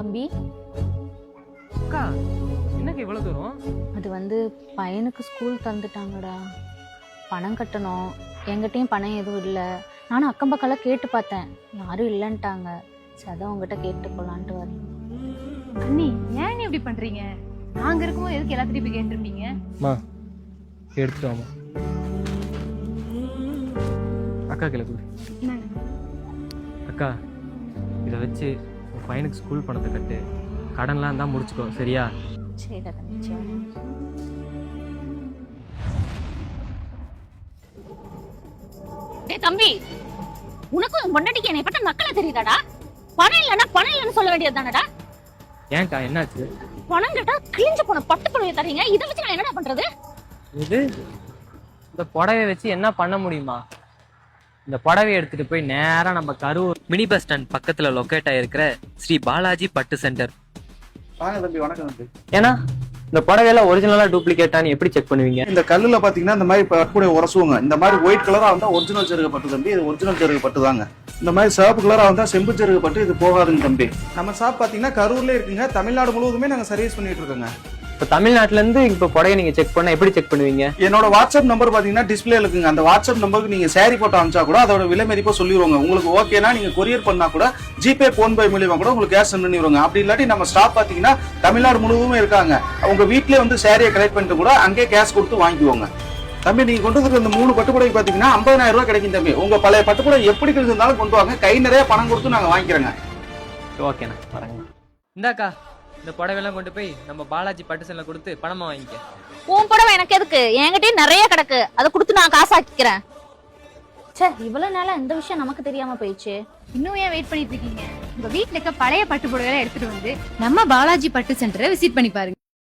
தம்பி. அக்கா என்னக்கு இவ்வளவு தூரம்? அது பையனுக்கு ஸ்கூல் தந்துட்டாங்கடா. பணம் கட்டணும். என்கிட்டயும் பணம் எதுவும் இல்லை. நானும் அக்கம் பக்கம்லாம் கேட்டு பார்த்தேன், யாரும் இல்லைன்ட்டாங்க. சரி, அதான் உங்ககிட்ட கேட்டு போலான்ட்டு வரேன். அண்ணி ஏன் நீ இப்படி பண்றீங்க? நாங்க இருக்கும்போது எதுக்கு எல்லாத்திட்டையும் போய் கேட்டுருப்பீங்க? எடுத்துட்டு வாமா. அக்கா கிளப்பு. அக்கா இதை வச்சு உன் பையனுக்கு ஸ்கூல் பணத்தை கட்டு, கடன்லாம் தான் முடிச்சுக்கோ, சரியா? சரிடா தம்பி. டேய் தம்பி, உனக்கும் பொண்டாட்டிக்கு என்னை பட்ட நக்கலா தெரியுதாடா? பணம் இல்லைன்னு சொல்ல வேண்டியது தானடா? ஏன்க்கா என்னாச்சு? பணம் கேட்டா கிழிஞ்சு போன பட்டு புடவை தரீங்க, இதை வச்சு நான் என்னடா பண்றது? இது இந்த புடவை வச்சு என்ன பண்ண முடியுமா? இந்த புடவையை எடுத்துட்டு போய் நேரா நம்ம கரூர் மினி பஸ் ஸ்டாண்ட் பக்கத்துல லொக்கேட் ஆயிருக்கிற ஸ்ரீ பாலாஜி பட்டு சென்டர். வாங்க தம்பி. வணக்கம் தம்பி. ஏன்னா இந்த புடவையெல்லாம் ஒரிஜினலா டூப்ளிகேட்டான்னு எப்படி செக் பண்ணுவீங்க? இந்த கல்லுல பாத்தீங்கன்னா இந்த மாதிரி பட்டுடைய உரசுவாங்க. இந்த மாதிரி ஒயிட் கலரா வந்தா ஒரிஜினல் ஜருக பட்டு தம்பி, இது ஒரிஜினல் ஜருக பட்டு தாங்க. இந்த மாதிரி சிவப்பு கலரா வந்தா செம்பு ஜருக பட்டு, இது போகாதுங்க தம்பி. நம்ம ஷாப் பாத்தீங்கன்னா கரூர்ல இருக்குங்க. தமிழ்நாடு முழுவதுமே நாங்க சர்வீஸ் பண்ணிட்டு இருக்கோங்க. இப்ப தமிழ்நாட்டுல இருந்து இப்ப புடவை நீங்க செக் பண்ண எப்படி செக் பண்ணுவீங்க? என்னோட வாட்ஸ்அப் நம்பர் பாத்தீங்கன்னா டிஸ்பிளே இருக்குங்க. அந்த வாட்ஸ்அப் நம்பருக்கு நீங்க சாரி போட்டோ அனுப்பிச்சா கூட அதோட விலை மதிப்பா சொல்லிடுவாங்க. உங்களுக்கு ஓகேனா நீங்க கொரியர் பண்ணா கூட ஜிபே போன்பே மூலியமா கூட உங்களுக்கு கேஷ் சென்ட் பண்ணிடுவாங்க. அப்படி இல்லாட்டி நம்ம ஸ்டாஃப் பாத்தீங்கன்னா தமிழ்நாடு முழுவதுமே இருக்காங்க. உங்க வீட்லயே வந்து சாரியை கலெக்ட் பண்ணிட்டு கூட அங்கேயே கேஷ் கொடுத்து வாங்கிக்குவாங்க. தம்பி நீங்க கொண்டு வந்து இந்த 3 பட்டுப்புடவை பாத்தீங்கன்னா 50,000 ரூபாய் கிடைக்கும் தம்பி. உங்க பழைய பட்டுப்புடவை எப்படி இருந்தாலும் கொண்டு வாங்க, கை நிறைய பணம் கொடுத்து நாங்க வாங்கிக்கிறோங்க. ஓகேண்ணா, வரேங்க. இந்தாக்கா இந்த புடவையெல்லாம் கொண்டு போய் நம்ம பாலாஜி பட்டு செல்ல கொடுத்து பணமா வாங்கிக்க. உன் புடவை எனக்கு எதுக்கு? என்கிட்டயும் நிறைய கிடக்கு, அதை கொடுத்து நான் காசாக்கிக்கிறேன். சே, இவ்வளவு நாளா இந்த விஷயம் நமக்கு தெரியாம போயிடுச்சு. இன்னும் ஏன் வெயிட் பண்ணிட்டு இருக்கீங்க? உங்க வீட்டுல இருக்க பழைய பட்டு புடவை எடுத்துட்டு வந்து நம்ம பாலாஜி பட்டு சென்டரை விசிட் பண்ணி பாருங்க.